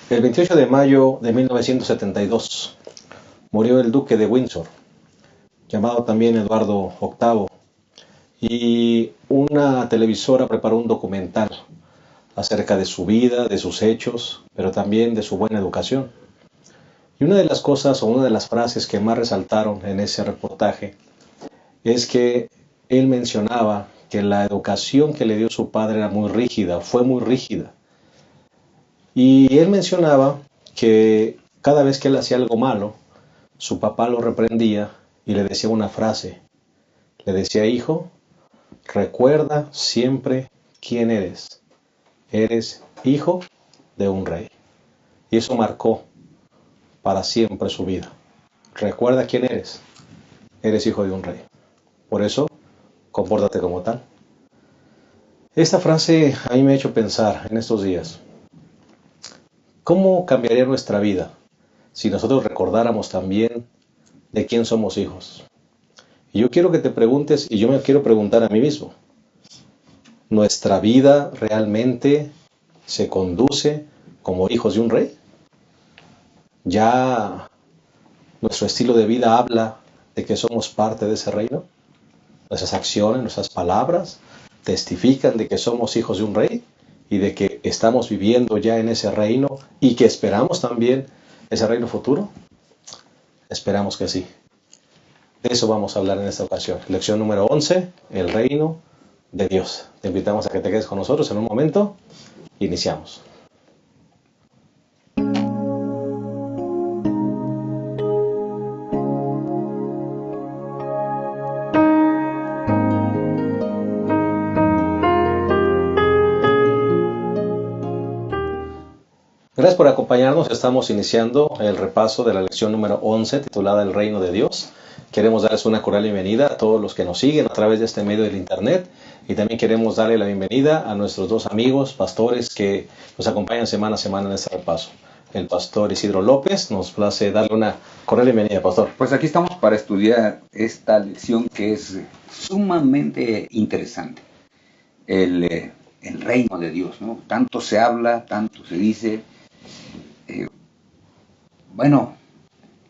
El 28 de mayo de 1972 murió el duque de Windsor, llamado también Eduardo VIII, y una televisora preparó un documental acerca de su vida, de sus hechos, pero también de su buena educación. Y una de las cosas o una de las frases que más resaltaron en ese reportaje es que él mencionaba que la educación que le dio su padre era muy rígida, fue muy rígida. Y él mencionaba que cada vez que él hacía algo malo, su papá lo reprendía y le decía una frase. Le decía: hijo, recuerda siempre quién eres. Eres hijo de un rey. Y eso marcó para siempre su vida. Recuerda quién eres. Eres hijo de un rey. Por eso, compórtate como tal. Esta frase a mí me ha hecho pensar en estos días. ¿Cómo cambiaría nuestra vida si nosotros recordáramos también de quién somos hijos? Y yo quiero que te preguntes, y yo me quiero preguntar a mí mismo, ¿nuestra vida realmente se conduce como hijos de un rey? ¿Ya nuestro estilo de vida habla de que somos parte de ese reino? ¿Nuestras acciones, nuestras palabras testifican de que somos hijos de un rey y de que estamos viviendo ya en ese reino y que esperamos también ese reino futuro? Esperamos que sí. De eso vamos a hablar en esta ocasión. Lección número 11, el reino de Dios. Te invitamos a que te quedes con nosotros en un momento. Iniciamos. Gracias por acompañarnos. Estamos iniciando el repaso de la lección número 11 titulada El Reino de Dios. Queremos darles una cordial bienvenida a todos los que nos siguen a través de este medio del internet y también queremos darle la bienvenida a nuestros dos amigos pastores que nos acompañan semana a semana en este repaso. El pastor Isidro López, nos place darle una cordial bienvenida, pastor. Pues aquí estamos para estudiar esta lección que es sumamente interesante. El reino de Dios, ¿no? Tanto se habla, tanto se dice.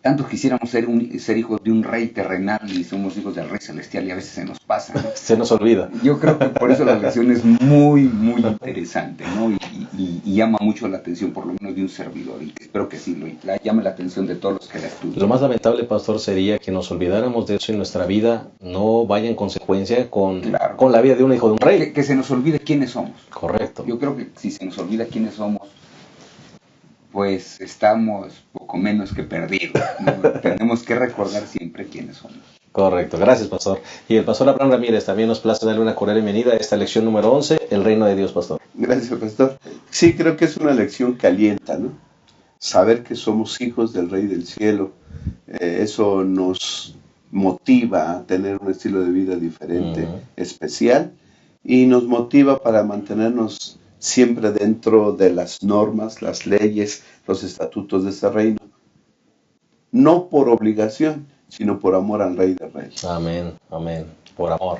Tantos quisiéramos ser hijos de un rey terrenal y somos hijos del rey celestial y a veces se nos pasa, ¿no? Se nos olvida. Yo creo que por eso la lección es muy, muy interesante, ¿no? Y llama mucho la atención, por lo menos de un servidor, y espero que sí llame la atención de todos los que la estudian. Lo más lamentable, pastor, sería que nos olvidáramos de eso y nuestra vida no vaya en consecuencia con la vida de un hijo de un rey. Que se nos olvide quiénes somos. Correcto. Yo creo que si se nos olvida quiénes somos, pues estamos poco menos que perdidos, ¿no? Tenemos que recordar siempre quiénes somos. Correcto, gracias, pastor. Y el pastor Abraham Ramírez también nos place darle una cordial bienvenida a esta lección número 11, el reino de Dios, pastor. Gracias, pastor. Sí, creo que es una lección que alienta, ¿no? Saber que somos hijos del Rey del Cielo, eso nos motiva a tener un estilo de vida diferente, especial, y nos motiva para mantenernos siempre dentro de las normas, las leyes, los estatutos de ese reino. No por obligación, sino por amor al Rey de Reyes. Amén, amén, por amor.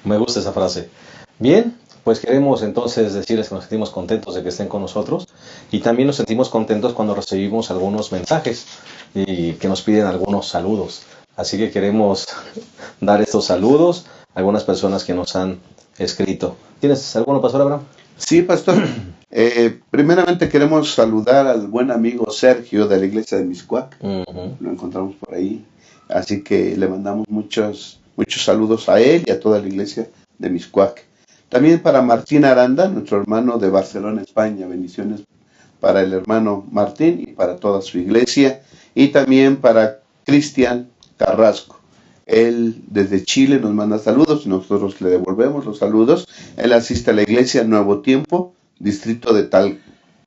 Me gusta esa frase. Bien, pues queremos entonces decirles que nos sentimos contentos de que estén con nosotros y también nos sentimos contentos cuando recibimos algunos mensajes y que nos piden algunos saludos. Así que queremos dar estos saludos a algunas personas que nos han escrito. ¿Tienes alguno, pastor Abraham? Sí, pastor. Primeramente queremos saludar al buen amigo Sergio de la iglesia de Mixcoac. Lo encontramos por ahí. Así que le mandamos muchos saludos a él y a toda la iglesia de Mixcoac. También para Martín Aranda, nuestro hermano de Barcelona, España. Bendiciones para el hermano Martín y para toda su iglesia. Y también para Cristian Carrasco. Él desde Chile nos manda saludos y nosotros le devolvemos los saludos. Él asiste a la iglesia Nuevo Tiempo, distrito de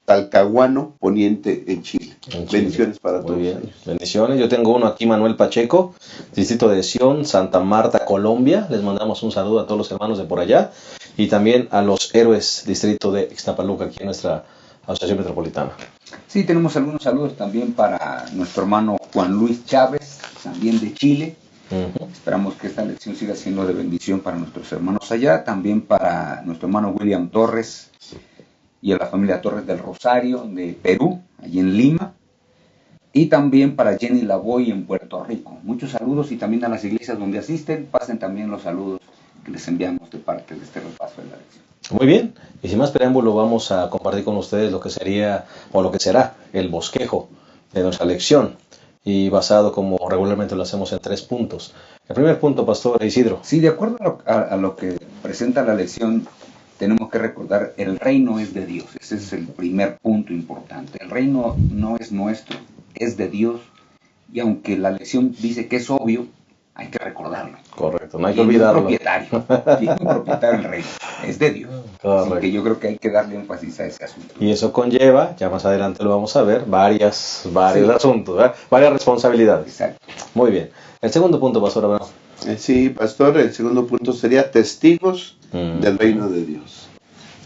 Talcahuano, Poniente, en Chile. Bendiciones para todos. Muy bien, bendiciones. Yo tengo uno aquí, Manuel Pacheco, distrito de Sion, Santa Marta, Colombia. Les mandamos un saludo a todos los hermanos de por allá y también a los héroes, distrito de Ixtapaluca, aquí en nuestra asociación metropolitana. Sí, tenemos algunos saludos también para nuestro hermano Juan Luis Chávez, también de Chile. Esperamos que esta lección siga siendo de bendición para nuestros hermanos allá, también para nuestro hermano William Torres y a la familia Torres del Rosario de Perú, allí en Lima, y también para Jenny Lavoy en Puerto Rico. Muchos saludos, y también a las iglesias donde asisten, pasen también los saludos que les enviamos de parte de este repaso de la lección. Muy bien, y sin más preámbulo vamos a compartir con ustedes lo que sería o lo que será el bosquejo de nuestra lección, y basado como regularmente lo hacemos en 3 puntos. El primer punto, Pastor Isidro. Sí, de acuerdo a lo que presenta la lección, tenemos que recordar, el reino es de Dios. Ese es el primer punto importante. El reino no es nuestro, es de Dios, y aunque la lección dice que es obvio, hay que recordarlo. Correcto, no hay que olvidarlo. Tiene un propietario el reino, es de Dios. Correcto. Así que yo creo que hay que darle énfasis a ese asunto. Y eso conlleva, ya más adelante lo vamos a ver, varios Sí. asuntos, ¿verdad? Varias responsabilidades. Exacto. Muy bien. El segundo punto, Pastor Abraham. Sí, pastor, el segundo punto sería testigos del reino de Dios.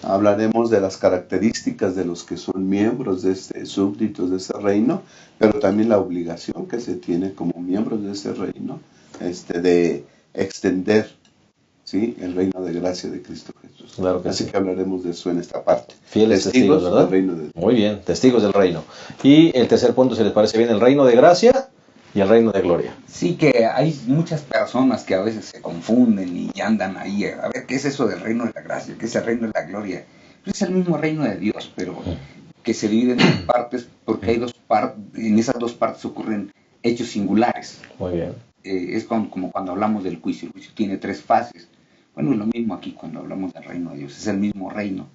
Hablaremos de las características de los que son miembros de súbditos de este reino, pero también la obligación que se tiene como miembros de este reino, de extender, ¿sí?, el reino de gracia de Cristo Jesús. Claro que Así sí. que hablaremos de eso en esta parte. Fieles testigos, ¿verdad? del reino de Dios. Muy bien, testigos del reino. Y el tercer punto, si les parece bien, el reino de gracia y el reino de gloria. Sí, que hay muchas personas que a veces se confunden y andan ahí, a ver, ¿qué es eso del reino de la gracia? ¿Qué es el reino de la gloria? Pues es el mismo reino de Dios, pero que se divide en 2 partes, porque hay 2 partes, en esas 2 partes ocurren hechos singulares. Muy bien. Es como cuando hablamos del juicio. El juicio tiene 3 fases. Bueno, es lo mismo aquí cuando hablamos del reino de Dios. Es el mismo reino,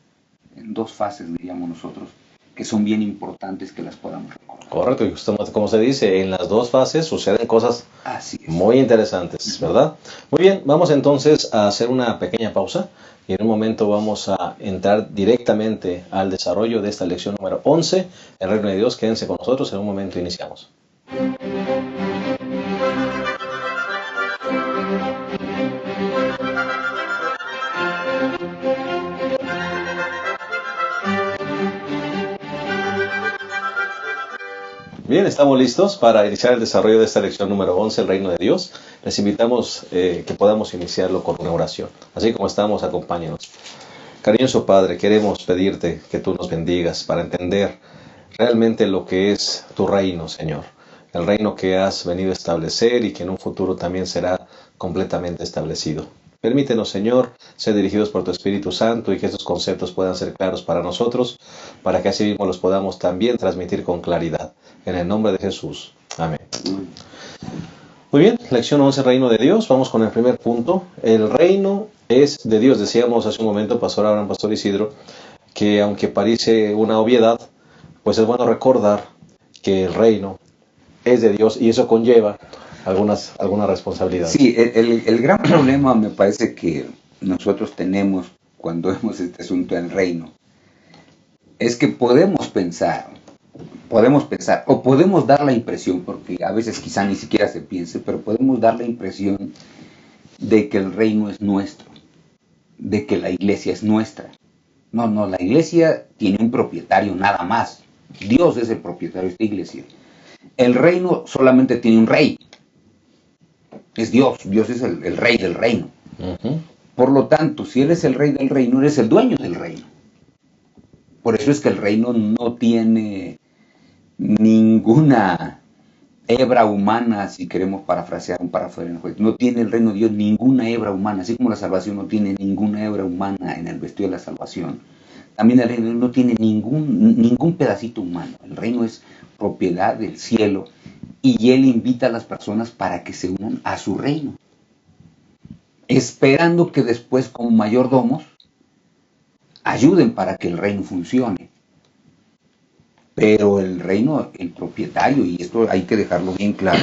en 2 fases, diríamos nosotros, que son bien importantes que las podamos recordar. Correcto, y como se dice, en las 2 fases suceden cosas Así es. muy interesantes, ¿verdad? Muy bien, vamos entonces a hacer una pequeña pausa, y en un momento vamos a entrar directamente al desarrollo de esta lección número 11, el reino de Dios. Quédense con nosotros, en un momento iniciamos. Bien, estamos listos para iniciar el desarrollo de esta lección número 11, el reino de Dios. Les invitamos que podamos iniciarlo con una oración. Así como estamos, acompáñenos. Cariñoso Padre, queremos pedirte que tú nos bendigas para entender realmente lo que es tu reino, Señor. El reino que has venido a establecer y que en un futuro también será completamente establecido. Permítenos, Señor, ser dirigidos por tu Espíritu Santo y que estos conceptos puedan ser claros para nosotros, para que así mismo los podamos también transmitir con claridad. En el nombre de Jesús. Amén. Muy bien, lección 11, reino de Dios. Vamos con el primer punto. El reino es de Dios. Decíamos hace un momento, Pastor Abraham, Pastor Isidro, que aunque parece una obviedad, pues es bueno recordar que el reino es de Dios y eso conlleva algunas responsabilidades. Sí, el gran problema me parece que nosotros tenemos cuando vemos este asunto del reino es que podemos pensar o podemos dar la impresión, porque a veces quizá ni siquiera se piense, pero podemos dar la impresión de que el reino es nuestro, de que la iglesia es nuestra. No, la iglesia tiene un propietario nada más. Dios es el propietario de esta iglesia. El reino solamente tiene un rey. Es Dios. Dios es el rey del reino. Uh-huh. Por lo tanto, si Él es el rey del reino, eres el dueño del reino. Por eso es que el reino no tiene ninguna hebra humana, si queremos parafrasear un parafraseo. No tiene el reino de Dios ninguna hebra humana, así como la salvación no tiene ninguna hebra humana en el vestido de la salvación. También el reino no tiene ningún pedacito humano. El reino es propiedad del cielo y Él invita a las personas para que se unan a su reino, esperando que después como mayordomos ayuden para que el reino funcione. Pero el reino, el propietario, y esto hay que dejarlo bien claro,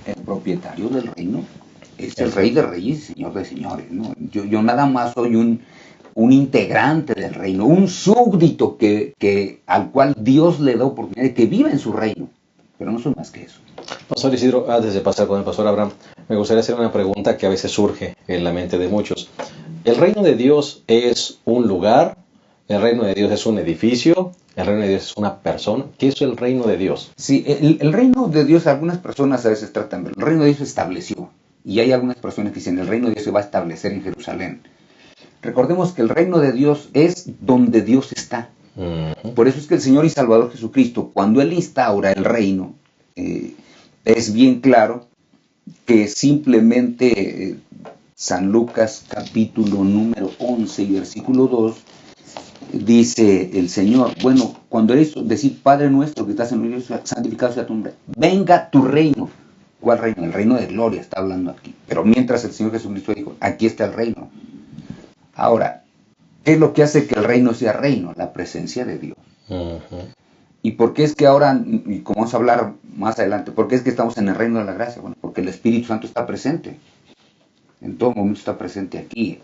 el propietario del reino es el rey de reyes y señor de señores, ¿no? Yo nada más soy un integrante del reino, un súbdito al cual Dios le da oportunidad de que viva en su reino, pero no soy más que eso. Pastor Isidro, antes de pasar con el Pastor Abraham, me gustaría hacer una pregunta que a veces surge en la mente de muchos. ¿El reino de Dios es un lugar? ¿El reino de Dios es un edificio? ¿El reino de Dios es una persona? ¿Qué es el reino de Dios? Sí, el reino de Dios, algunas personas a veces tratan de... El reino de Dios se estableció. Y hay algunas personas que dicen, el reino de Dios se va a establecer en Jerusalén. Recordemos que el reino de Dios es donde Dios está. Por eso es que el Señor y Salvador Jesucristo, cuando Él instaura el reino, es bien claro que simplemente San Lucas capítulo número 11 y versículo 2, dice el Señor, bueno, cuando eres decir Padre nuestro que estás en el cielo, santificado sea tu nombre, venga tu reino. ¿Cuál reino? El reino de gloria está hablando aquí. Pero mientras el Señor Jesucristo dijo, aquí está el reino. Ahora, ¿qué es lo que hace que el reino sea reino? La presencia de Dios. ¿Y por qué es que ahora, y como vamos a hablar más adelante, por qué es que estamos en el reino de la gracia? Bueno, porque el Espíritu Santo está presente. En todo momento está presente aquí.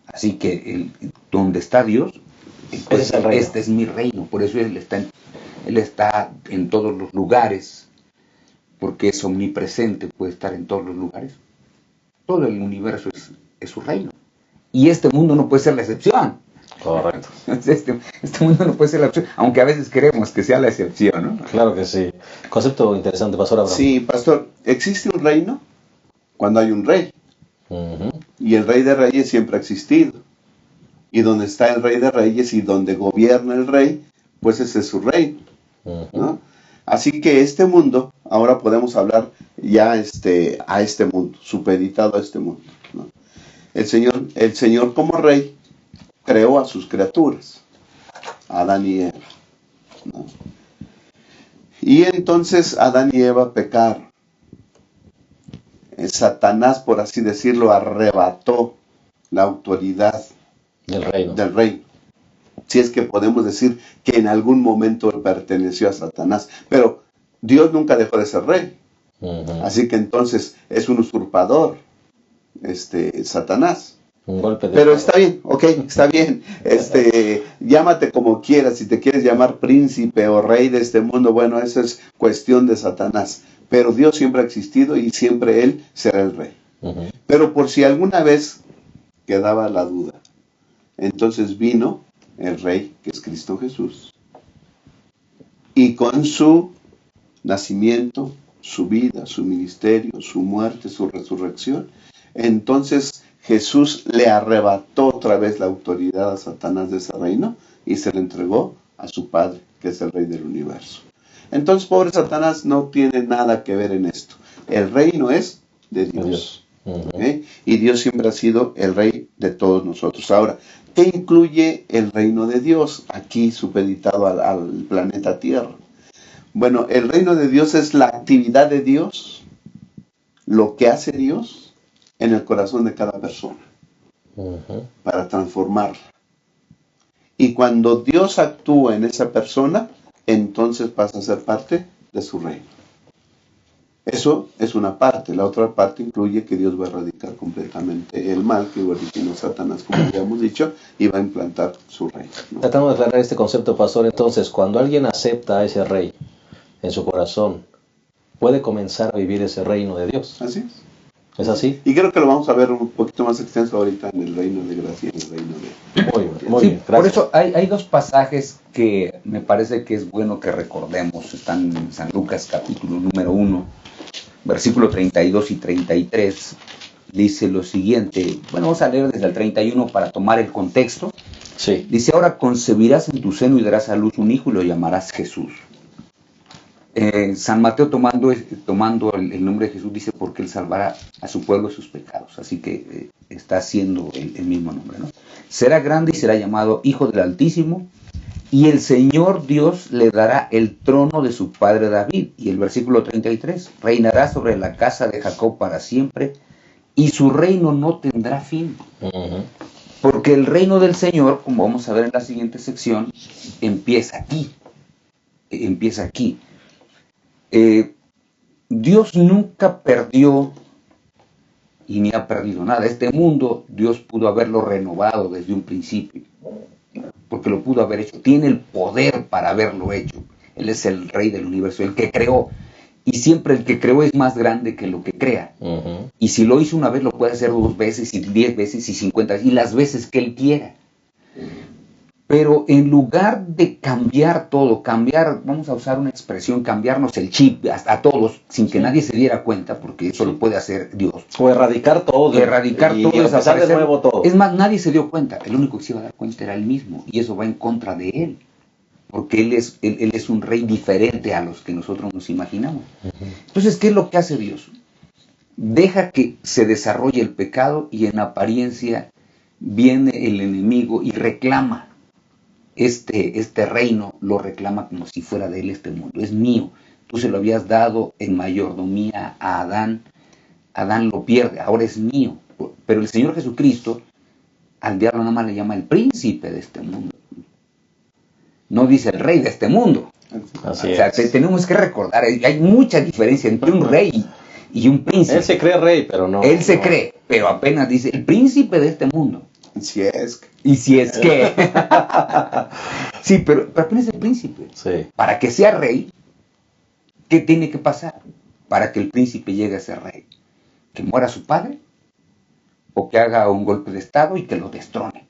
Así que donde está Dios, pues, este es mi reino. Por eso Él está en todos los lugares, porque es omnipresente, puede estar en todos los lugares. Todo el universo es su reino. Y este mundo no puede ser la excepción. Correcto. Este mundo no puede ser la excepción, aunque a veces queremos que sea la excepción, ¿no? Claro que sí. Concepto interesante, Pastor Abraham. Sí, Pastor, existe un reino cuando hay un rey. Y el Rey de Reyes siempre ha existido. Y donde está el Rey de Reyes y donde gobierna el Rey, pues ese es su reino, ¿no? Así que este mundo, ahora podemos hablar ya a este mundo, supeditado a este mundo, ¿no? El Señor como Rey creó a sus criaturas, a Adán y Eva, ¿no? Y entonces Adán y Eva pecaron. Satanás, por así decirlo, arrebató la autoridad del reino. Si es que podemos decir que en algún momento perteneció a Satanás. Pero Dios nunca dejó de ser rey. Así que entonces es un usurpador, Satanás. Un golpe de Pero está bien, ok, está bien. Llámate como quieras, si te quieres llamar príncipe o rey de este mundo, bueno, eso es cuestión de Satanás. Pero Dios siempre ha existido y siempre Él será el rey. Pero por si alguna vez quedaba la duda, entonces vino el rey, que es Cristo Jesús, y con su nacimiento, su vida, su ministerio, su muerte, su resurrección, entonces Jesús le arrebató otra vez la autoridad a Satanás de ese reino y se le entregó a su Padre, que es el Rey del universo. Entonces, pobre Satanás no tiene nada que ver en esto. El reino es de Dios. ¿Okay? Y Dios siempre ha sido el Rey de todos nosotros. Ahora, ¿qué incluye el reino de Dios aquí supeditado al planeta Tierra? Bueno, el reino de Dios es la actividad de Dios, lo que hace Dios en el corazón de cada persona, para transformarla. Y cuando Dios actúa en esa persona, entonces pasa a ser parte de su reino. Eso es una parte. La otra parte incluye que Dios va a erradicar completamente el mal que originó Satanás, como ya hemos dicho, y va a implantar su reino, ¿no? Tratamos de aclarar este concepto, Pastor. Entonces, cuando alguien acepta a ese rey en su corazón, puede comenzar a vivir ese reino de Dios. Así es. ¿Es así? Y creo que lo vamos a ver un poquito más extenso ahorita en el reino de gracia y en el reino de... Muy bien, gracias. Por eso hay dos pasajes que me parece que es bueno que recordemos. Están en San Lucas capítulo número 1, versículo 32 y 33. Dice lo siguiente. Bueno, vamos a leer desde el 31 para tomar el contexto. Sí. Dice, ahora concebirás en tu seno y darás a luz un hijo y lo llamarás Jesús. San Mateo tomando el nombre de Jesús dice porque Él salvará a su pueblo de sus pecados. Así que está haciendo el mismo nombre, ¿no? Será grande y será llamado Hijo del Altísimo, y el Señor Dios le dará el trono de su padre David. Y el versículo 33, reinará sobre la casa de Jacob para siempre, y su reino no tendrá fin. Porque el reino del Señor, como vamos a ver en la siguiente sección, empieza aquí. Dios nunca perdió y ni ha perdido nada. Este mundo Dios pudo haberlo renovado desde un principio, porque lo pudo haber hecho. Tiene el poder para haberlo hecho. Él es el Rey del universo, el que creó. Y siempre el que creó es más grande que lo que crea. Y si lo hizo una vez, lo puede hacer 2 veces, y 10 veces, y 50, y las veces que Él quiera. Pero en lugar de cambiar todo, vamos a usar una expresión, cambiarnos el chip a todos, sin que nadie se diera cuenta, porque eso lo puede hacer Dios. O erradicar todo. Y empezar de nuevo todo. Es más, nadie se dio cuenta. El único que se iba a dar cuenta era Él mismo, y eso va en contra de Él. porque Él es un rey diferente a los que nosotros nos imaginamos. Entonces, ¿qué es lo que hace Dios? Deja que se desarrolle el pecado y en apariencia viene el enemigo y reclama este reino, lo reclama como si fuera de Él este mundo. Es mío. Tú se lo habías dado en mayordomía a Adán. Adán lo pierde, ahora es mío. Pero el Señor Jesucristo al diablo nada más le llama el príncipe de este mundo. No dice el rey de este mundo. Así o sea, es. Tenemos que recordar, hay mucha diferencia entre un rey y un príncipe. Él se cree rey, pero no. Él se cree, pero apenas dice el príncipe de este mundo. Si es. Y si es que... sí, pero apenas es el príncipe. Sí. Para que sea rey, ¿qué tiene que pasar? Para que el príncipe llegue a ser rey. Que muera su padre, o que haga un golpe de estado y que lo destrone.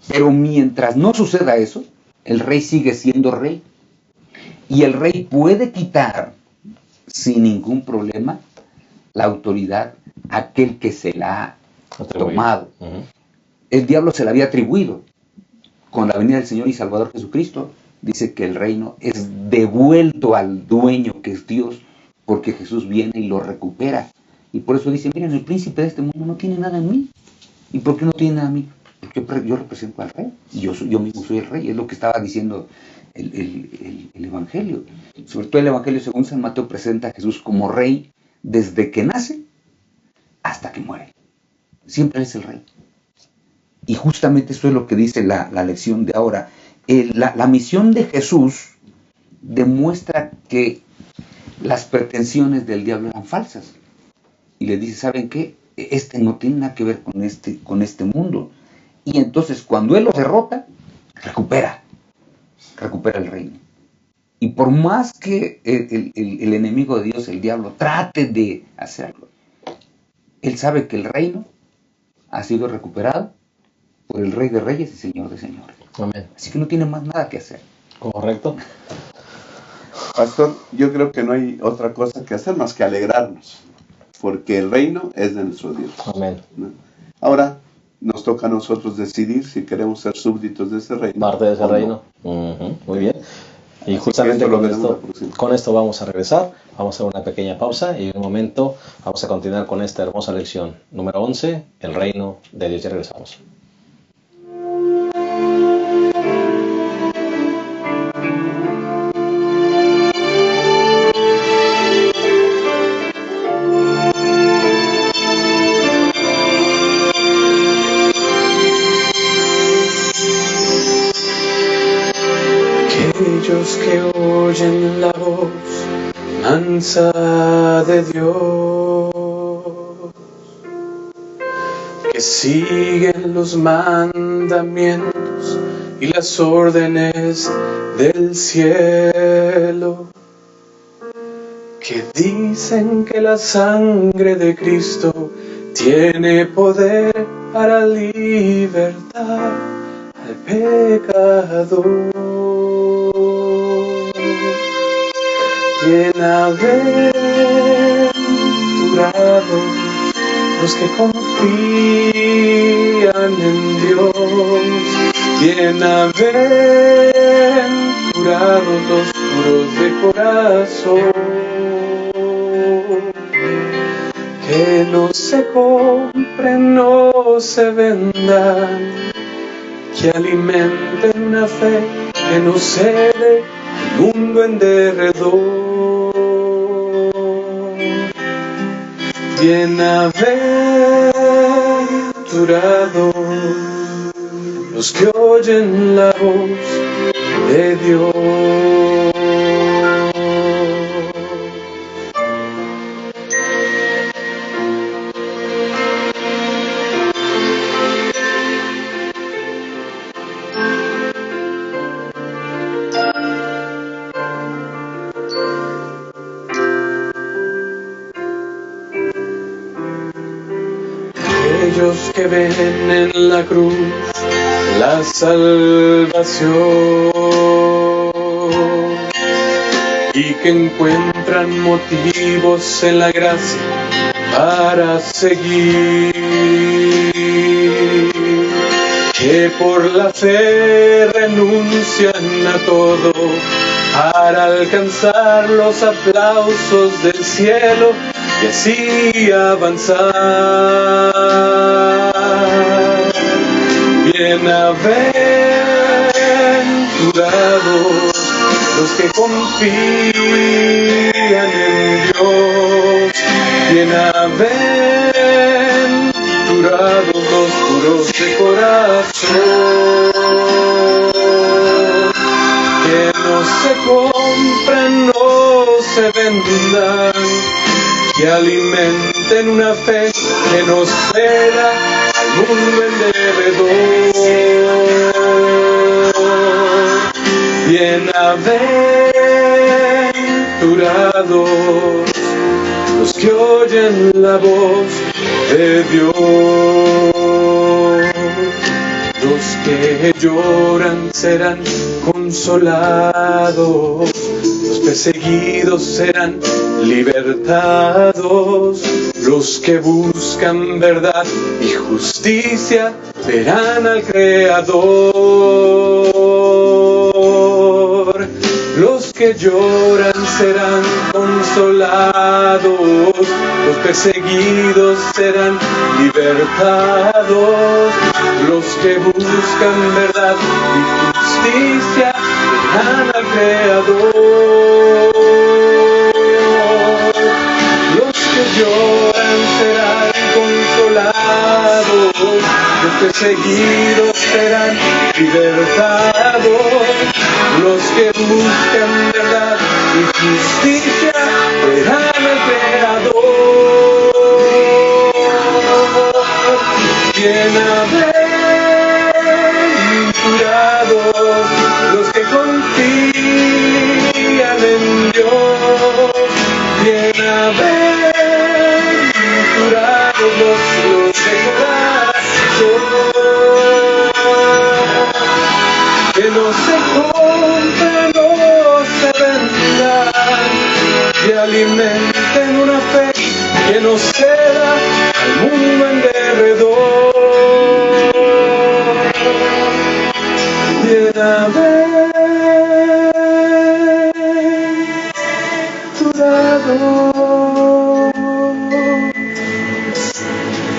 Pero mientras no suceda eso, el rey sigue siendo rey. Y el rey puede quitar sin ningún problema la autoridad a aquel que se la ha tomado. El diablo se la había atribuido. Con la venida del Señor y Salvador Jesucristo, dice que el reino es devuelto al dueño que es Dios, porque Jesús viene y lo recupera. Y por eso dice, miren, el príncipe de este mundo no tiene nada en mí. ¿Y por qué no tiene nada en mí? Porque yo represento al rey. Y yo mismo soy el rey. Es lo que estaba diciendo el Evangelio. Sobre todo el Evangelio según San Mateo presenta a Jesús como rey desde que nace hasta que muere. Siempre es el rey. Y justamente eso es lo que dice la lección de ahora. La misión de Jesús demuestra que las pretensiones del diablo eran falsas. Y le dice, ¿saben qué? Este no tiene nada que ver con este mundo. Y entonces cuando él lo derrota, recupera el reino. Y por más que el enemigo de Dios, el diablo, trate de hacerlo, él sabe que el reino ha sido recuperado por el Rey de Reyes y Señor de Señores. Amén. Así que no tiene más nada que hacer. Correcto. Pastor, yo creo que no hay otra cosa que hacer más que alegrarnos, porque el reino es de nuestro Dios. Amén. ¿No? Ahora nos toca a nosotros decidir si queremos ser súbditos de ese reino. Parte de ese reino. Muy bien. Y justamente con esto vamos a regresar. Vamos a hacer una pequeña pausa y en un momento vamos a continuar con esta hermosa lección. Número 11, el reino de Dios. Ya regresamos. Aquellos que oyen la voz mansa de Dios, que siguen los mandamientos y las órdenes del cielo, que dicen que la sangre de Cristo tiene poder para libertar al pecador. Bienaventurados los que confían en Dios, bienaventurados los puros de corazón, que no se compren, no se vendan, que alimenten una fe que no cede al mundo en derredor. Bienaventurados los que oyen la voz de Dios. Aquellos que ven en la cruz la salvación y que encuentran motivos en la gracia para seguir, que por la fe renuncian a todo para alcanzar los aplausos del cielo y así avanzar. Bienaventurados los que confían en Dios, bienaventurados los puros de corazón, que no se compran, no se vendan, que alimenten una fe que nos ceda al mundo endevedor. Bienaventurados los que oyen la voz de Dios. Los que lloran serán consolados, los perseguidos serán libertados, los que buscan verdad y justicia verán al Creador. Los que lloran serán consolados, los perseguidos serán libertados, los que buscan verdad y justicia verán al Creador. Los que lloran serán consolados, los perseguidos serán libertados, los que buscan verdad y justicia verán al Creador. Bienaventurados los que confían en Dios, bienaventurados los de corazón, que no se compren, no se vendan, y alimenten una fe que nos ceda al mundo en derredor.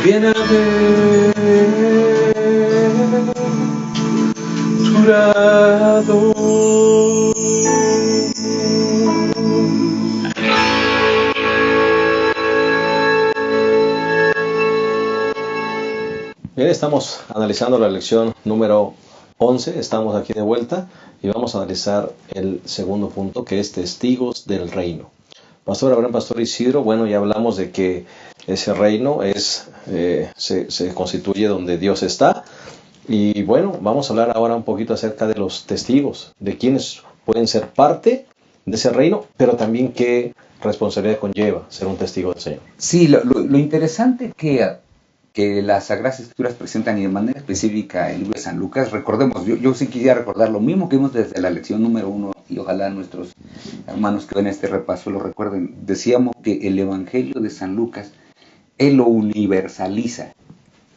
Bienaventurado. Bien, estamos analizando la lección número 11, estamos aquí de vuelta y vamos a analizar el segundo punto, que es testigos del reino. Pastor Abraham, Pastor Isidro, bueno, ya hablamos de que ese reino se constituye donde Dios está. Y bueno, vamos a hablar ahora un poquito acerca de los testigos, de quienes pueden ser parte de ese reino, pero también qué responsabilidad conlleva ser un testigo del Señor. Sí, lo interesante que las Sagradas Escrituras presentan, y de manera específica el libro de San Lucas, recordemos, yo sí quisiera recordar lo mismo que vimos desde la lección número 1, y ojalá nuestros hermanos que ven este repaso lo recuerden. Decíamos que el Evangelio de San Lucas, él lo universaliza.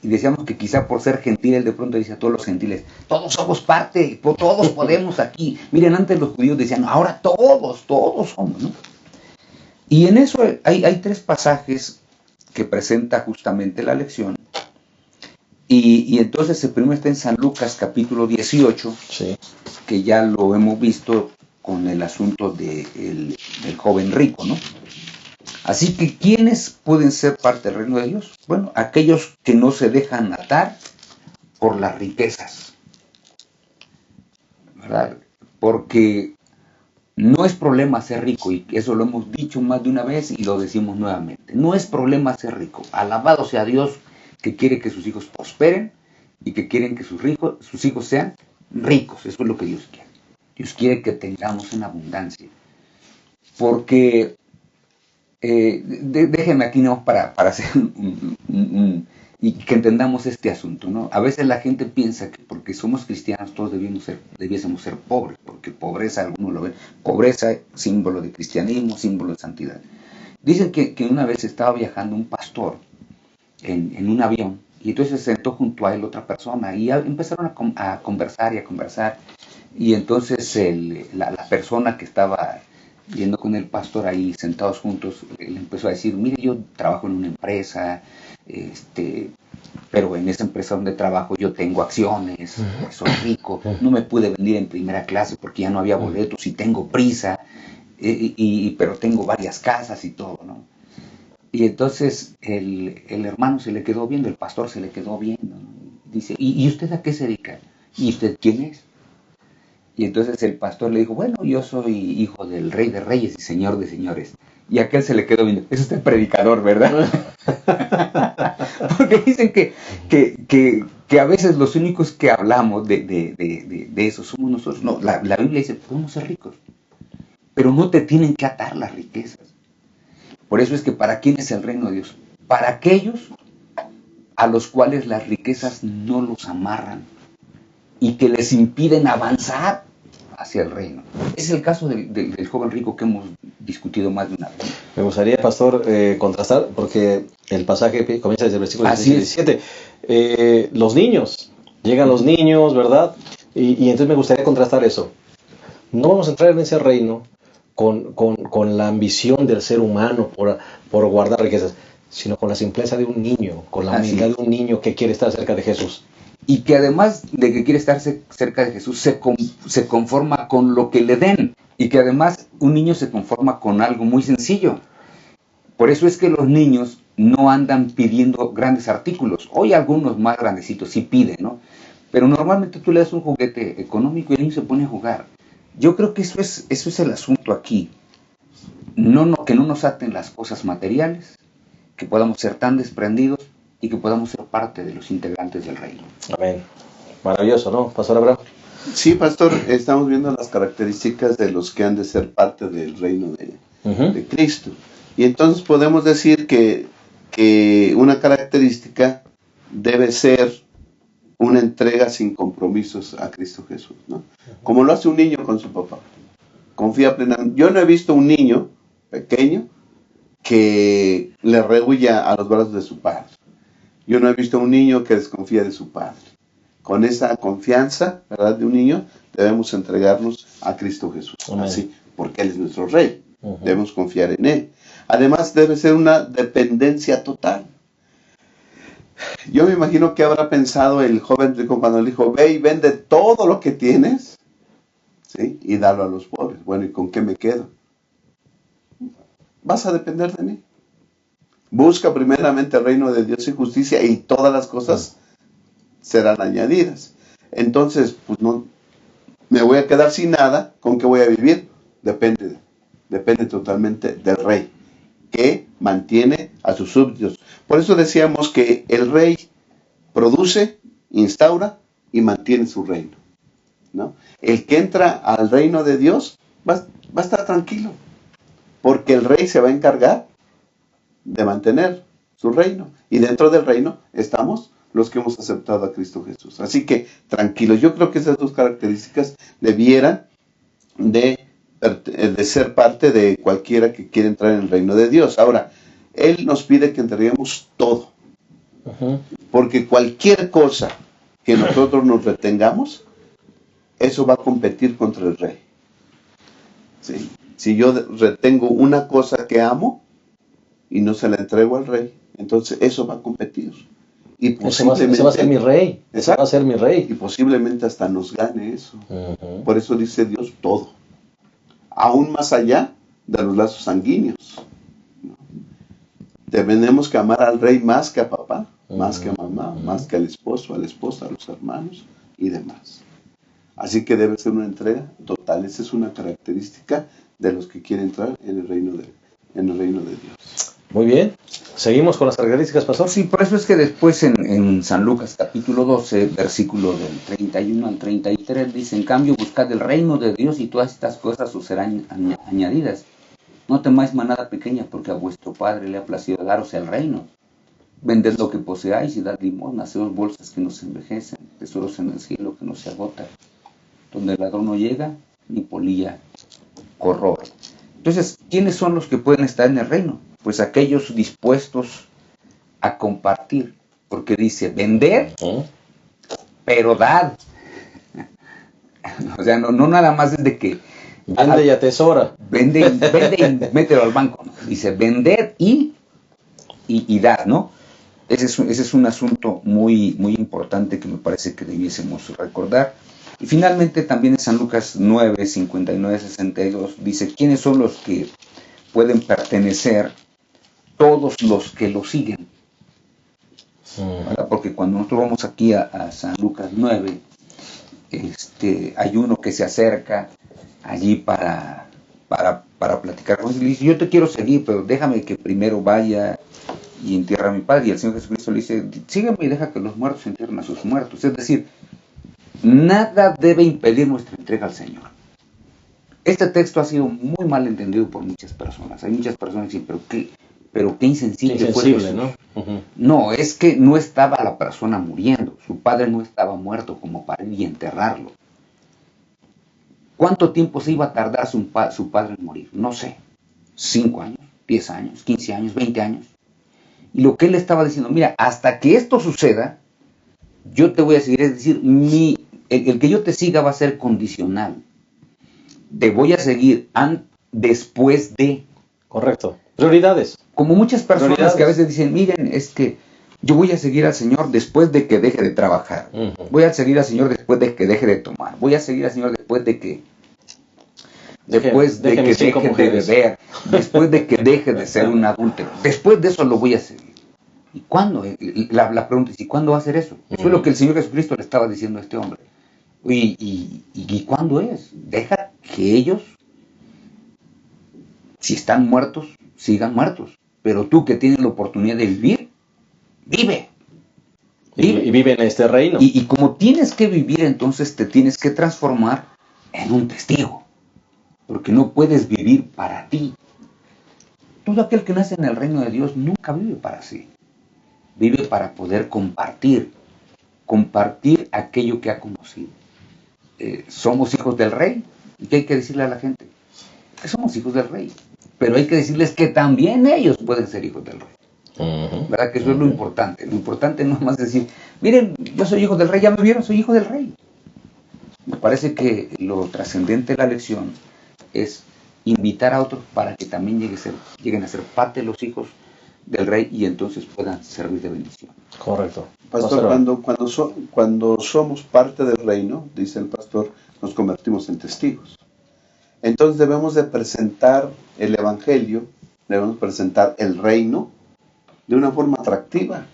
Y decíamos que quizá por ser gentil, él de pronto dice a todos los gentiles, todos somos parte, todos podemos aquí. Miren, antes los judíos decían, no, ahora todos somos, ¿no? Y en eso hay tres pasajes que presenta justamente la lección. Y entonces el primero está en San Lucas capítulo 18, Sí. que ya lo hemos visto con el asunto del joven rico, ¿no? Así que, ¿quiénes pueden ser parte del reino de Dios? Bueno, aquellos que no se dejan atar por las riquezas, ¿verdad? Porque no es problema ser rico, y eso lo hemos dicho más de una vez y lo decimos nuevamente. No es problema ser rico. Alabado sea Dios, que quiere que sus hijos prosperen y que quieren que sus hijos sean ricos. Eso es lo que Dios quiere. Dios quiere que tengamos en abundancia. Porque, déjenme aquí no para hacer y que entendamos este asunto, ¿no? A veces la gente piensa que porque somos cristianos todos debiésemos ser pobres, porque pobreza, algunos lo ven, pobreza, símbolo de cristianismo, símbolo de santidad. Dicen que una vez estaba viajando un pastor en un avión Y entonces se sentó junto a él otra persona y empezaron a conversar y a conversar. Y entonces la persona que estaba yendo con el pastor ahí sentados juntos, le empezó a decir, mire, yo trabajo en una empresa, pero en esa empresa donde trabajo yo tengo acciones, soy rico, no me pude venir en primera clase porque ya no había boletos y tengo prisa, pero tengo varias casas y todo, ¿no? Y entonces el hermano se le quedó viendo, el pastor se le quedó viendo, ¿no? Dice, ¿y usted a qué se dedica? ¿Y usted quién es? Y entonces el pastor le dijo, bueno, yo soy hijo del Rey de Reyes y Señor de Señores. Y aquel se le quedó viendo, es usted predicador, ¿verdad? Porque dicen que a veces los únicos que hablamos de eso somos nosotros. No, la Biblia dice, podemos ser ricos, pero no te tienen que atar las riquezas. Por eso es que ¿para quién es el reino de Dios? Para aquellos a los cuales las riquezas no los amarran y que les impiden avanzar hacia el reino. Es el caso del joven rico que hemos discutido más de una vez. Me gustaría, pastor, contrastar, porque el pasaje comienza desde el versículo 17. Los niños, llegan los niños, ¿verdad? Y entonces me gustaría contrastar eso. No vamos a entrar en ese reino con la ambición del ser humano por guardar riquezas, sino con la simpleza de un niño, con la humildad de un niño que quiere estar cerca de Jesús. Y que además de que quiere estar cerca de Jesús, se conforma con lo que le den. Y que además un niño se conforma con algo muy sencillo. Por eso es que los niños no andan pidiendo grandes artículos. Hoy algunos más grandecitos sí piden, ¿no? Pero normalmente tú le das un juguete económico y el niño se pone a jugar. Yo creo que eso es el asunto aquí. Que no nos aten las cosas materiales, que podamos ser tan desprendidos y que podamos ser parte de los integrantes del reino. Amén. Maravilloso, ¿no, Pastor Abraham? Sí, pastor, estamos viendo las características de los que han de ser parte del reino de Cristo. Y entonces podemos decir que una característica debe ser una entrega sin compromisos a Cristo Jesús, ¿no? Como lo hace un niño con su papá. Confía plenamente. Yo no he visto un niño pequeño que le rehuya a los brazos de su padre. Yo no he visto un niño que desconfía de su padre. Con esa confianza, ¿verdad?, de un niño, debemos entregarnos a Cristo Jesús. Amén. Así, porque Él es nuestro Rey. Debemos confiar en Él. Además, debe ser una dependencia total. Yo me imagino que habrá pensado el joven rico cuando le dijo, ve y vende todo lo que tienes, ¿sí?, y dalo a los pobres. Bueno, ¿y con qué me quedo? Vas a depender de mí. Busca primeramente el reino de Dios y justicia y todas las cosas serán añadidas. Entonces, pues no me voy a quedar sin nada. ¿Con qué voy a vivir? Depende totalmente del rey, que mantiene a sus súbditos. Por eso decíamos que el rey produce, instaura y mantiene su reino, ¿no? El que entra al reino de Dios va a estar tranquilo, porque el rey se va a encargar de mantener su reino. Y dentro del reino estamos los que hemos aceptado a Cristo Jesús. Así que tranquilos. Yo creo que esas dos características debieran de ser parte de cualquiera que quiera entrar en el reino de Dios. Ahora, Él nos pide que entreguemos todo. Porque cualquier cosa que nosotros nos retengamos, eso va a competir contra el rey. ¿Sí? Si yo retengo una cosa que amo y no se la entrego al rey, entonces eso va a competir. Y posiblemente, ese va a ser mi rey. Ese va a ser mi rey. Y posiblemente hasta nos gane eso. Por eso dice Dios todo. Aún más allá de los lazos sanguíneos, ¿no? Tenemos que amar al rey más que a papá, más que a mamá, más que al esposo, a la esposa, a los hermanos y demás. Así que debe ser una entrega total. Esa es una característica de los que quieren entrar en el reino de Dios. Muy bien. ¿Seguimos con las características, pastor? Sí, por eso es que después en San Lucas capítulo 12, versículo del 31 al 33, dice, en cambio, buscad el reino de Dios y todas estas cosas os serán añadidas. No temáis manada pequeña, porque a vuestro Padre le ha placido daros el reino. Vended lo que poseáis y dad limosna, haceos bolsas que no se envejecen, tesoros en el cielo que no se agotan, donde el ladrón no llega, ni polilla corroe. Entonces, ¿quiénes son los que pueden estar en el reino? Pues aquellos dispuestos a compartir porque dice, vended, pero dad. O sea, no nada más es de que vende y atesora. Vende y mételo al banco, ¿no? Dice, vended y dad, ¿no? Ese es un asunto muy, muy importante que me parece que debiésemos recordar. Y finalmente también en San Lucas 9, 59, 62 dice, ¿quiénes son los que pueden pertenecer? Todos los que lo siguen. ¿Verdad? Porque cuando nosotros vamos aquí a San Lucas 9, hay uno que se acerca allí para platicar con él y dice, yo te quiero seguir, pero déjame que primero vaya y entierre a mi padre. Y el Señor Jesucristo le dice, sígueme y deja que los muertos entierren a sus muertos. Es decir, nada debe impedir nuestra entrega al Señor. Este texto ha sido muy mal entendido por muchas personas. Hay muchas personas que dicen, pero qué insensible fue Jesús, ¿no? No, es que no estaba la persona muriendo. Su padre no estaba muerto como para ir y enterrarlo. ¿Cuánto tiempo se iba a tardar su padre en morir? No sé. 5 años, 10 años, 15 años, 20 años. Y lo que él estaba diciendo, mira, hasta que esto suceda, yo te voy a seguir. Es decir, el que yo te siga va a ser condicional. Te voy a seguir después de. Correcto. Prioridades. Como muchas personas que a veces dicen, miren, es que yo voy a seguir al Señor después de que deje de trabajar. Voy a seguir al Señor después de que deje de tomar. Voy a seguir al Señor después de que deje de beber. Después de que deje de ser un adúltero. Después de eso lo voy a seguir. ¿Y cuándo? La pregunta es, ¿y cuándo va a hacer eso? Eso es lo que el Señor Jesucristo le estaba diciendo a este hombre. ¿Y cuándo es? Deja que ellos, si están muertos, sigan muertos. Pero tú que tienes la oportunidad de vivir, vive. Y vive en este reino. Y como tienes que vivir, entonces te tienes que transformar en un testigo. Porque no puedes vivir para ti. Todo aquel que nace en el reino de Dios nunca vive para sí. Vive para poder compartir aquello que ha conocido. Somos hijos del rey. ¿Y qué hay que decirle a la gente? Que somos hijos del rey. Pero hay que decirles que también ellos pueden ser hijos del rey. ¿Verdad? Que eso es lo importante. Lo importante no es más decir, miren, yo soy hijo del rey, ya me vieron, soy hijo del rey. Me parece que lo trascendente de la lección es invitar a otros para que también lleguen a ser parte de los hijos del rey y entonces puedan servir de bendición. Correcto. Pastor, cuando somos parte del reino, dice el pastor, nos convertimos en testigos. Entonces debemos de presentar el evangelio, debemos presentar el reino de una forma atractiva.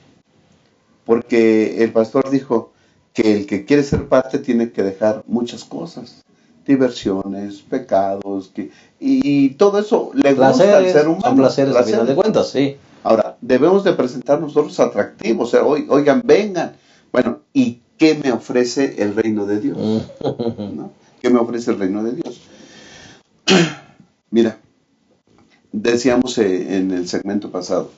Porque el pastor dijo que el que quiere ser parte tiene que dejar muchas cosas. Diversiones, pecados, y todo eso le gusta al ser humano. Son placeres a final de cuentas, sí. Ahora, debemos de presentar nosotros atractivos, o sea, oigan, vengan. Bueno, ¿y qué me ofrece el reino de Dios? ¿No? ¿Qué me ofrece el reino de Dios? Mira, decíamos en el segmento pasado,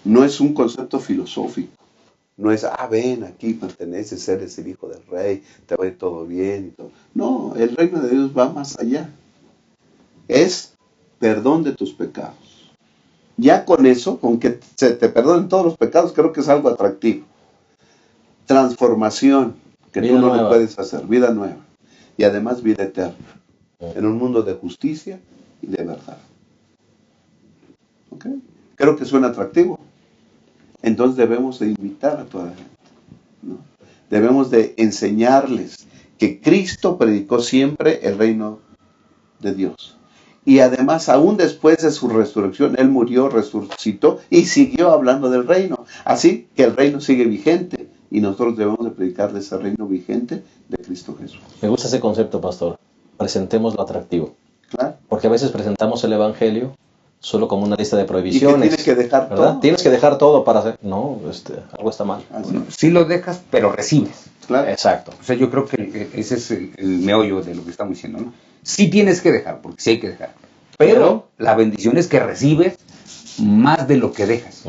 no es un concepto filosófico. No es, ven, aquí perteneces, eres el hijo del rey, te va a ir todo bien y todo. No, el reino de Dios va más allá. Es perdón de tus pecados. Ya con eso, con que se te perdonen todos los pecados, creo que es algo atractivo. Transformación, que vida tú no nueva. Lo puedes hacer, vida nueva. Y además vida eterna. En un mundo de justicia y de verdad. ¿Ok? Creo que suena atractivo. Entonces debemos de invitar a toda la gente, ¿no? Debemos de enseñarles que Cristo predicó siempre el reino de Dios. Y además, aún después de su resurrección, Él murió, resucitó y siguió hablando del reino. Así que el reino sigue vigente y nosotros debemos de predicar de ese reino vigente de Cristo Jesús. Me gusta ese concepto, pastor. Presentemos lo atractivo. Claro. Porque a veces presentamos el evangelio solo como una lista de prohibiciones. Y que tienes que dejar ¿verdad? todo. Tienes que dejar todo para hacer. No, algo está mal. Bueno, sí lo dejas, pero recibes. Claro. Exacto. O sea, yo creo que ese es el meollo de lo que estamos diciendo, ¿no? Sí tienes que dejar, porque sí hay que dejar. Pero la bendición es que recibes más de lo que dejas.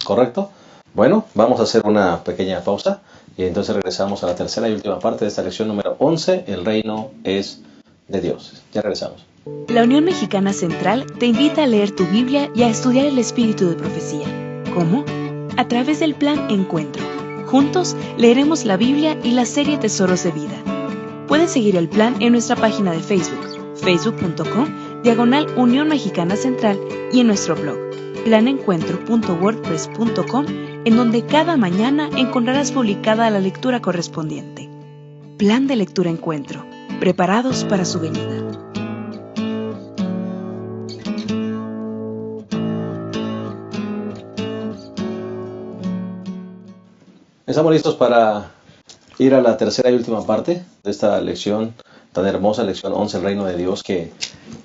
Correcto. Bueno, vamos a hacer una pequeña pausa y entonces regresamos a la tercera y última parte de esta lección número 11. El reino es de Dios. Ya regresamos. La Unión Mexicana Central te invita a leer tu Biblia y a estudiar el espíritu de profecía. ¿Cómo? a través del Plan Encuentro. Juntos leeremos la Biblia y la serie Tesoros de Vida. Puedes seguir el plan en nuestra página de Facebook, facebook.com/Unión Mexicana Central, y en nuestro blog, planencuentro.wordpress.com, en donde cada mañana encontrarás publicada la lectura correspondiente. Plan de Lectura Encuentro, preparados para su venida. Estamos listos para ir a la tercera y última parte de esta lección, tan hermosa, lección 11, el reino de Dios, que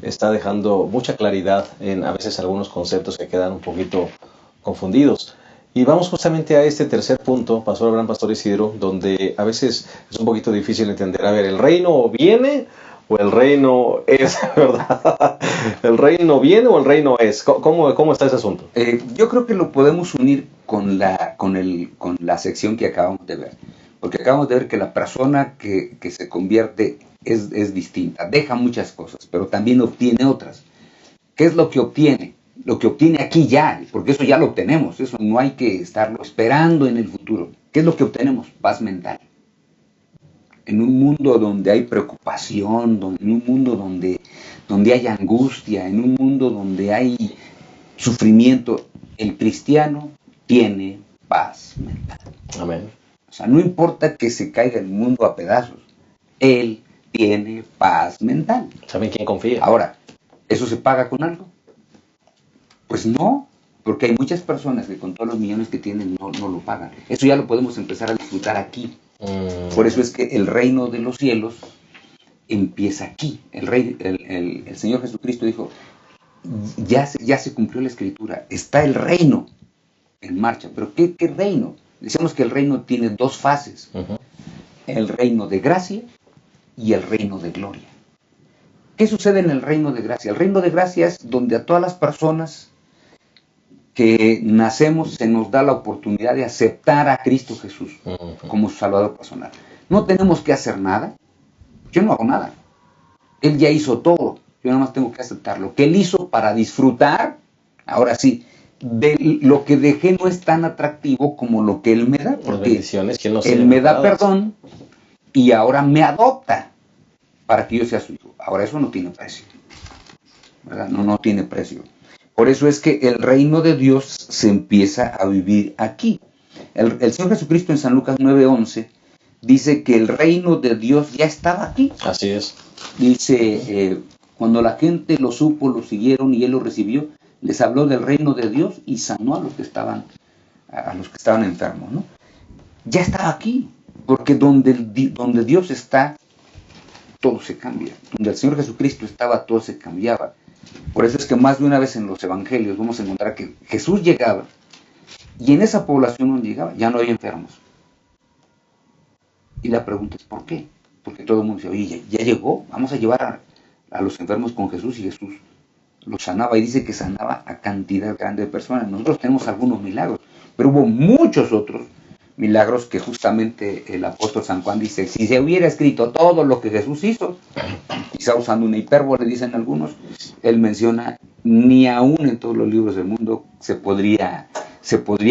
está dejando mucha claridad en a veces algunos conceptos que quedan un poquito confundidos. Y vamos justamente a este tercer punto, Gran Pastor Isidro, donde a veces es un poquito difícil entender. A ver, ¿el reino viene o el reino es, verdad? ¿El reino viene o el reino es? ¿Cómo está ese asunto? Yo creo que lo podemos unir con la sección que acabamos de ver. Porque acabamos de ver que la persona que se convierte es distinta. Deja muchas cosas, pero también obtiene otras. ¿Qué es lo que obtiene? Lo que obtiene aquí ya, porque eso ya lo obtenemos. Eso no hay que estarlo esperando en el futuro. ¿Qué es lo que obtenemos? Paz mental. En un mundo donde hay preocupación, en un mundo donde hay angustia, en un mundo donde hay sufrimiento, el cristiano tiene paz mental. Amén. O sea, no importa que se caiga el mundo a pedazos, él tiene paz mental. ¿Saben quién confía? Ahora, ¿eso se paga con algo? Pues no, porque hay muchas personas que con todos los millones que tienen no lo pagan. Eso ya lo podemos empezar a disfrutar aquí. Por eso es que el reino de los cielos empieza aquí. El Señor Jesucristo dijo, ya se cumplió la Escritura, está el reino en marcha. ¿Pero qué reino? Decíamos que el reino tiene dos fases, el reino de gracia y el reino de gloria. ¿Qué sucede en el reino de gracia? El reino de gracia es donde a todas las personas que nacemos se nos da la oportunidad de aceptar a Cristo Jesús como su Salvador personal. No tenemos que hacer nada. Yo no hago nada. Él ya hizo todo. Yo nada más tengo que aceptar lo que Él hizo para disfrutar. Ahora sí, de lo que dejé no es tan atractivo como lo que Él me da. Porque Él me da perdón y ahora me adopta para que yo sea su hijo. Ahora eso no tiene precio, ¿verdad? No tiene precio. Por eso es que el reino de Dios se empieza a vivir aquí. El Señor Jesucristo en San Lucas 9:11 dice que el reino de Dios ya estaba aquí. Así es. Dice, cuando la gente lo supo, lo siguieron y Él lo recibió, les habló del reino de Dios y sanó a los que estaban enfermos, ¿no? Ya estaba aquí, porque donde Dios está, todo se cambia. Donde el Señor Jesucristo estaba, todo se cambiaba. Por eso es que más de una vez en los evangelios vamos a encontrar que Jesús llegaba y en esa población donde llegaba ya no había enfermos. Y la pregunta es ¿por qué? Porque todo el mundo dice, oye, ya llegó, vamos a llevar a los enfermos con Jesús, y Jesús los sanaba, y dice que sanaba a cantidad grande de personas. Nosotros tenemos algunos milagros, pero hubo muchos otros milagros que justamente el apóstol San Juan dice, si se hubiera escrito todo lo que Jesús hizo, quizá usando una hipérbole, dicen algunos, él menciona, ni aún en todos los libros del mundo se podría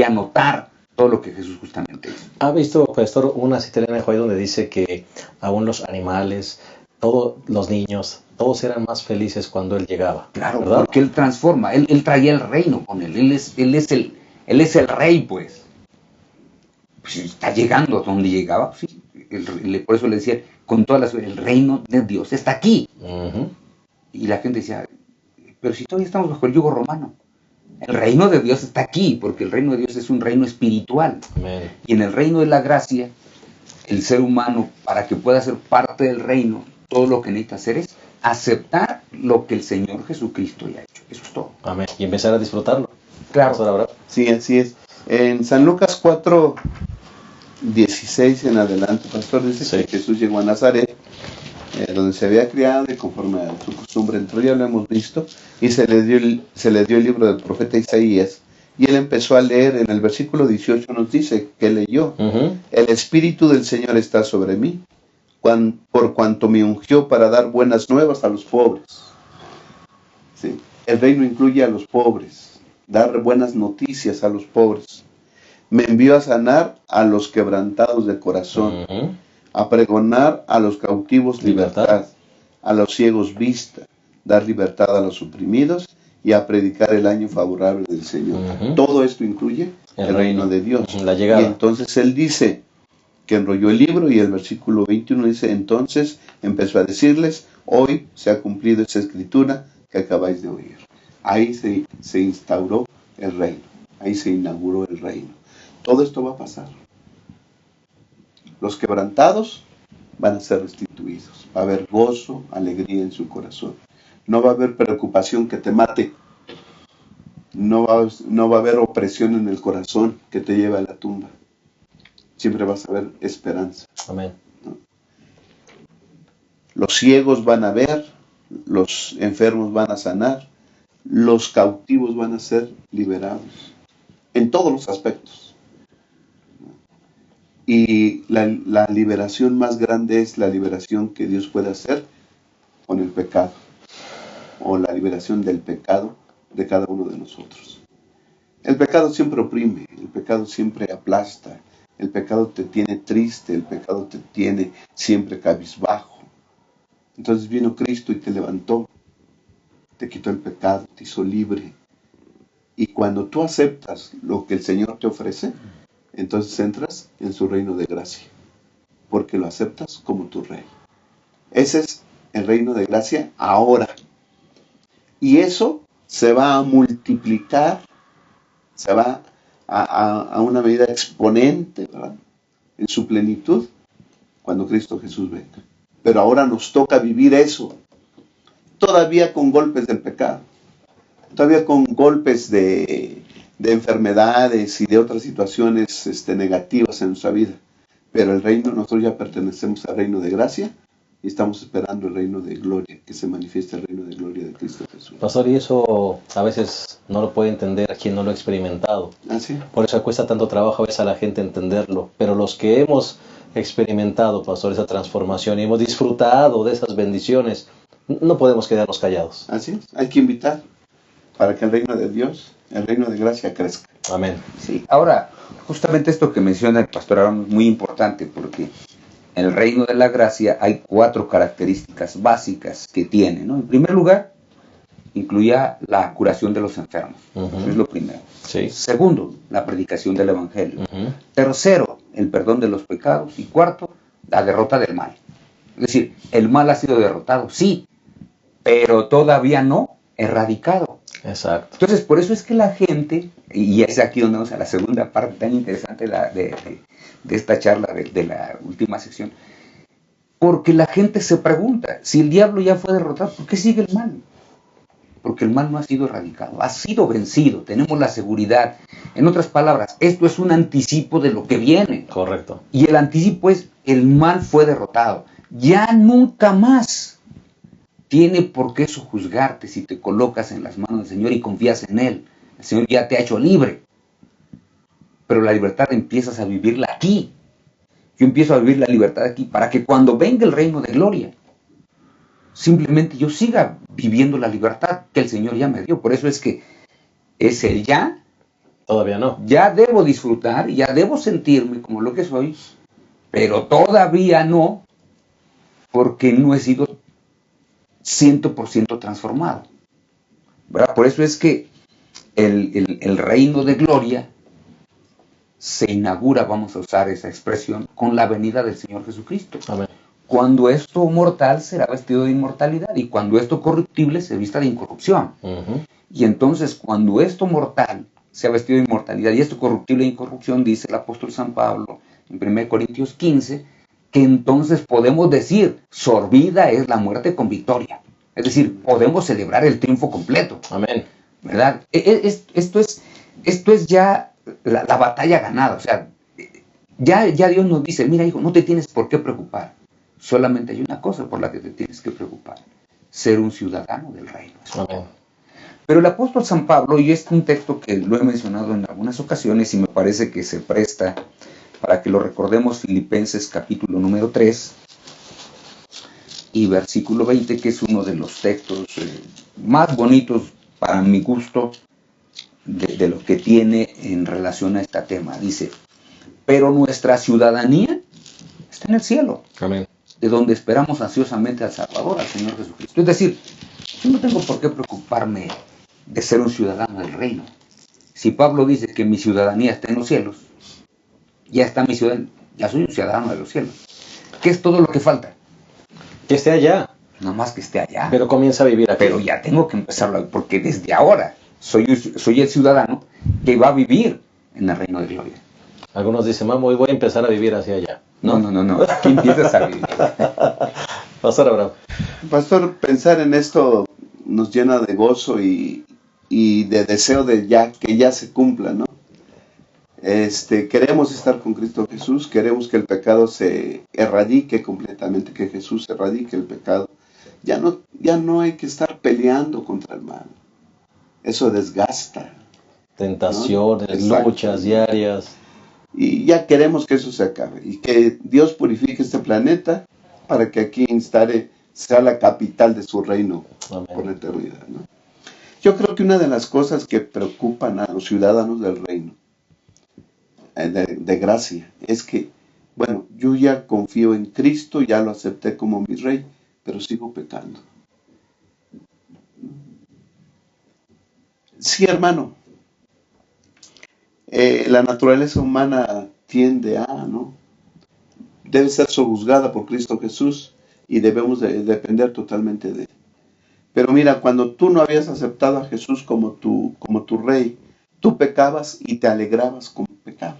anotar todo lo que Jesús justamente hizo. ¿Ha visto, pastor, una cita de Elena White donde dice que aún los animales, todos los niños, todos eran más felices cuando él llegaba? Claro, ¿verdad? porque él transforma, él traía el reino con él, él es el rey, pues. Si está llegando a donde llegaba, sí, por eso le decía, con todas el reino de Dios está aquí. Y la gente decía, pero si todavía estamos bajo el yugo romano, el reino de Dios está aquí, porque el reino de Dios es un reino espiritual. Amén. Y en el reino de la gracia, el ser humano, para que pueda ser parte del reino, todo lo que necesita hacer es aceptar lo que el Señor Jesucristo ya ha hecho. Eso es todo. Amén. Y empezar a disfrutarlo. Claro. Sí, así es. En San Lucas 4:16 en adelante, pastor, dice que Jesús llegó a Nazaret, donde se había criado, y conforme a su costumbre entró, ya lo hemos visto, y se le dio el libro del profeta Isaías, y él empezó a leer. En el versículo 18 nos dice que leyó, el Espíritu del Señor está sobre mí, por cuanto me ungió para dar buenas nuevas a los pobres. ¿Sí? El reino incluye a los pobres, dar buenas noticias a los pobres. Me envió a sanar a los quebrantados de corazón, a pregonar a los cautivos libertad, a los ciegos vista, dar libertad a los oprimidos y a predicar el año favorable del Señor. Todo esto incluye el reino de Dios. La llegada. Y entonces él dice que enrolló el libro, y el versículo 21 dice, entonces empezó a decirles, hoy se ha cumplido esa escritura que acabáis de oír. Ahí se instauró el reino, ahí se inauguró el reino. Todo esto va a pasar. Los quebrantados van a ser restituidos. Va a haber gozo, alegría en su corazón. No va a haber preocupación que te mate. No va a haber opresión en el corazón que te lleve a la tumba. Siempre vas a ver esperanza. Amén. ¿No? Los ciegos van a ver, los enfermos van a sanar, los cautivos van a ser liberados. En todos los aspectos. Y la liberación más grande es la liberación que Dios puede hacer con el pecado, o la liberación del pecado de cada uno de nosotros. El pecado siempre oprime, el pecado siempre aplasta, el pecado te tiene triste, el pecado te tiene siempre cabizbajo. Entonces vino Cristo y te levantó, te quitó el pecado, te hizo libre. Y cuando tú aceptas lo que el Señor te ofrece, entonces entras en su reino de gracia, porque lo aceptas como tu rey. Ese es el reino de gracia ahora. Y eso se va a multiplicar, se va a una medida exponente, ¿verdad?, en su plenitud, cuando Cristo Jesús venga. Pero ahora nos toca vivir eso, todavía con golpes del pecado, todavía con golpes de enfermedades y de otras situaciones negativas en nuestra vida. Pero el reino, nosotros ya pertenecemos al reino de gracia y estamos esperando el reino de gloria, que se manifieste el reino de gloria de Cristo Jesús. Pastor, y eso a veces no lo puede entender quien no lo ha experimentado. ¿Ah, sí? Por eso cuesta tanto trabajo a veces a la gente entenderlo. Pero los que hemos experimentado, pastor, esa transformación y hemos disfrutado de esas bendiciones, no podemos quedarnos callados. Así es, hay que invitar para que el reino de Dios, el reino de gracia crezca. Amén. Sí, ahora, justamente esto que menciona el pastor Aaron es muy importante, porque en el reino de la gracia hay 4 características básicas que tiene, ¿no? En primer lugar, incluía la curación de los enfermos. Eso es lo primero. Sí. Segundo, la predicación del evangelio. Tercero, el perdón de los pecados. Y cuarto, la derrota del mal. Es decir, el mal ha sido derrotado, sí, pero todavía no erradicado. Exacto. Entonces, por eso es que la gente, y es aquí donde vamos a la segunda parte tan interesante de esta charla, de la última sección, porque la gente se pregunta, si el diablo ya fue derrotado, ¿por qué sigue el mal? Porque el mal no ha sido erradicado, ha sido vencido, tenemos la seguridad. En otras palabras, esto es un anticipo de lo que viene. Correcto. Y el anticipo es, el mal fue derrotado. Ya nunca más tiene por qué sojuzgarte si te colocas en las manos del Señor y confías en Él. El Señor ya te ha hecho libre. Pero la libertad empiezas a vivirla aquí. Yo empiezo a vivir la libertad aquí para que cuando venga el reino de gloria, simplemente yo siga viviendo la libertad que el Señor ya me dio. Por eso es que es el ya. Todavía no. Ya debo disfrutar, ya debo sentirme como lo que soy, pero todavía no, porque no he sido 100% transformado, ¿verdad? Por eso es que el reino de gloria se inaugura, vamos a usar esa expresión, con la venida del Señor Jesucristo. Amén. Cuando esto mortal será vestido de inmortalidad y cuando esto corruptible se vista de incorrupción. Y entonces cuando esto mortal sea vestido de inmortalidad y esto corruptible de incorrupción, dice el apóstol San Pablo en 1 Corintios 15, que entonces podemos decir, sorbida es la muerte con victoria. Es decir, podemos celebrar el triunfo completo. Amén. ¿Verdad? Esto es ya la batalla ganada. O sea, ya Dios nos dice, mira hijo, no te tienes por qué preocupar. Solamente hay una cosa por la que te tienes que preocupar. Ser un ciudadano del reino. Amén. Pero el apóstol San Pablo, y es un texto que lo he mencionado en algunas ocasiones y me parece que se presta para que lo recordemos, Filipenses capítulo número 3 y versículo 20, que es uno de los textos más bonitos para mi gusto de lo que tiene en relación a este tema. Dice, pero nuestra ciudadanía está en el cielo, Amén. de donde esperamos ansiosamente al Salvador, al Señor Jesucristo. Es decir, yo no tengo por qué preocuparme de ser un ciudadano del reino. Si Pablo dice que mi ciudadanía está en los cielos, ya está mi ciudadanía, ya soy un ciudadano de los cielos. ¿Qué es todo lo que falta? Que esté allá, No más que esté allá. pero comienza a vivir aquí. Pero ya tengo que empezarlo, porque desde ahora soy el ciudadano que va a vivir en el reino de gloria. Algunos dicen, mamá, hoy voy a empezar a vivir hacia allá. No. Aquí empiezas a vivir. Pastor Abraham. Pastor, pensar en esto nos llena de gozo y de deseo de que ya se cumpla, ¿no? Queremos estar con Cristo Jesús, queremos que el pecado se erradique completamente, que Jesús erradique el pecado. Ya no hay que estar peleando contra el mal. Eso desgasta. Tentaciones, ¿no? luchas diarias. Y ya queremos que eso se acabe y que Dios purifique este planeta para que aquí sea la capital de su reino. Amén. Por la eternidad, ¿no? Yo creo que una de las cosas que preocupan a los ciudadanos del reino de gracia es que, bueno, yo ya confío en Cristo, ya lo acepté como mi rey, pero sigo pecando. Sí, hermano. La naturaleza humana tiende ¿no? Debe ser sojuzgada por Cristo Jesús y debemos de depender totalmente de Él. Pero mira, cuando tú no habías aceptado a Jesús como tu rey, tú pecabas y te alegrabas con pecar.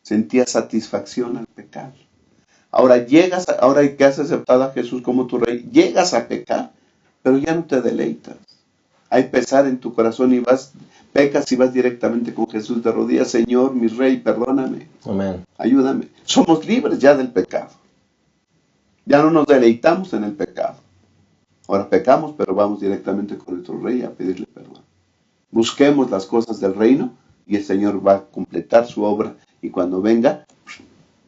Sentías satisfacción al pecar. Ahora que has aceptado a Jesús como tu rey, llegas a pecar, pero ya no te deleitas. Hay pesar en tu corazón y pecas y vas directamente con Jesús de rodillas. Señor, mi rey, perdóname. Amén. Ayúdame. Somos libres ya del pecado. Ya no nos deleitamos en el pecado. Ahora pecamos, pero vamos directamente con nuestro rey a pedirle perdón. Busquemos las cosas del reino y el Señor va a completar su obra. Y cuando venga,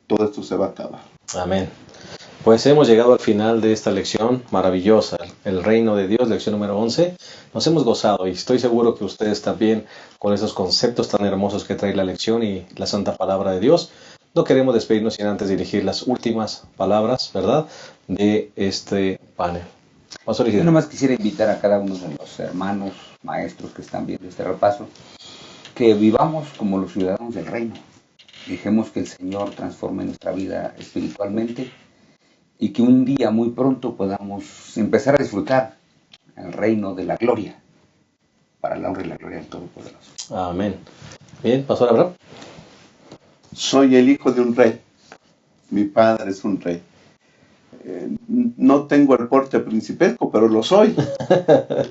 todo esto se va a acabar. Amén. Pues hemos llegado al final de esta lección maravillosa, el reino de Dios, lección número 11. Nos hemos gozado y estoy seguro que ustedes también, con esos conceptos tan hermosos que trae la lección y la santa palabra de Dios. No queremos despedirnos sin antes dirigir las últimas palabras, ¿verdad?, de este panel. Yo nomás quisiera invitar a cada uno de los hermanos, maestros que están viendo este repaso, que vivamos como los ciudadanos del reino. Dejemos que el Señor transforme nuestra vida espiritualmente y que un día muy pronto podamos empezar a disfrutar el reino de la gloria, para la honra y la gloria del Todopoderoso. Amén. Bien, Pastor Abraham. Soy el hijo de un rey. Mi padre es un rey. No tengo el porte principesco, pero lo soy.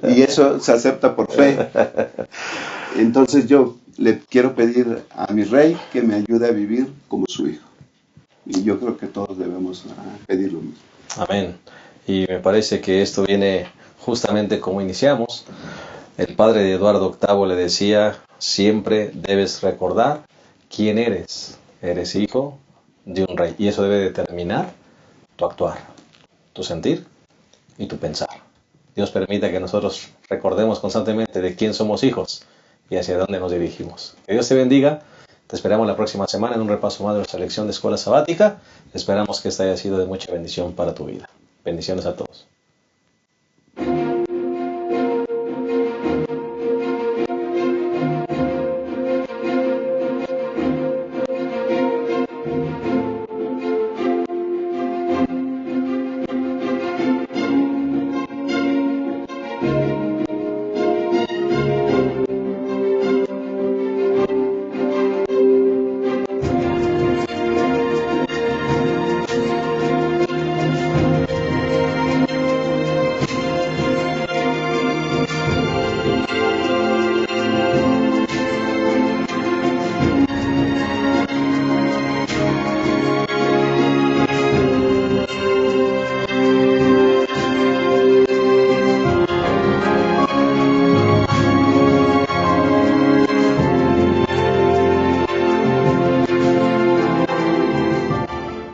Y eso se acepta por fe. Entonces yo le quiero pedir a mi rey que me ayude a vivir como su hijo. Y yo creo que todos debemos pedir lo mismo. Amén. Y me parece que esto viene justamente como iniciamos. El padre de Eduardo VIII le decía, siempre debes recordar quién eres. Eres hijo de un rey. Y eso debe determinar tu actuar, tu sentir y tu pensar. Dios permita que nosotros recordemos constantemente de quién somos hijos y hacia dónde nos dirigimos. Que Dios te bendiga. Te esperamos la próxima semana en un repaso más de nuestra lección de escuela sabática. Esperamos que esta haya sido de mucha bendición para tu vida. Bendiciones a todos.